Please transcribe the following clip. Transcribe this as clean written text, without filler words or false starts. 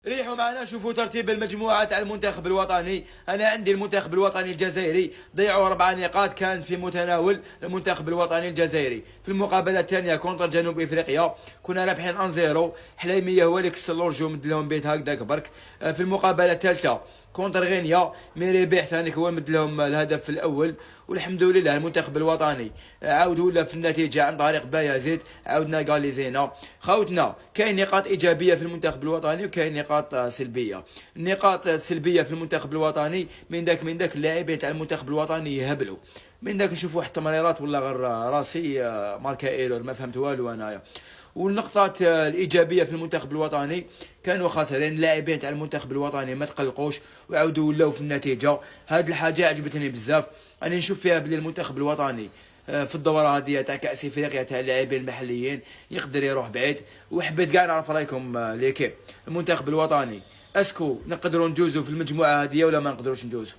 ريحوا معنا شوفوا ترتيب المجموعة تاع المنتخب الوطني. أنا عندي المنتخب الوطني الجزائري ضيعوا 4 نقاط كان في متناول المنتخب الوطني الجزائري. في المقابلة الثانية كونتر جنوب إفريقيا كنا رابحين 1-0، حليمية هو اللي كسر لورجو مد لهم بيت هكذاك برك. في المقابلة الثالثة كونتر غينيا ميري بيح ثاني هو مد لهم الهدف الأول، والحمد لله المنتخب الوطني عاود ولا في النتيجة عن طريق بايازيد عاودنا غاليزينا. خوتنا كاين نقاط إيجابية في المنتخب الوطني وكاين نقاط سلبية. النقاط السلبية في المنتخب الوطني من ذاك اللاعبين تاع المنتخب الوطني يهبلوا، من ذاك نشوفوا واحد التمريرات ولا غير راسي ماركا ايرور ما فهمت والو انايا. والنقطات الايجابيه في المنتخب الوطني كانوا خاسرين اللاعبين تاع المنتخب الوطني ما تقلقوش وعاودوا ولاو في النتيجه. هاد الحاجه عجبتني بزاف، انا نشوف فيها بلي المنتخب الوطني في الدوره هذه تاع كاس افريقيا تاع اللاعبين المحليين يقدر يروح بعيد. وحبيت كاع نعرف رايكم ليكيب المنتخب الوطني اسكو نقدروا نجوزوا في المجموعه هذه ولا ما نقدروش نجوزوا.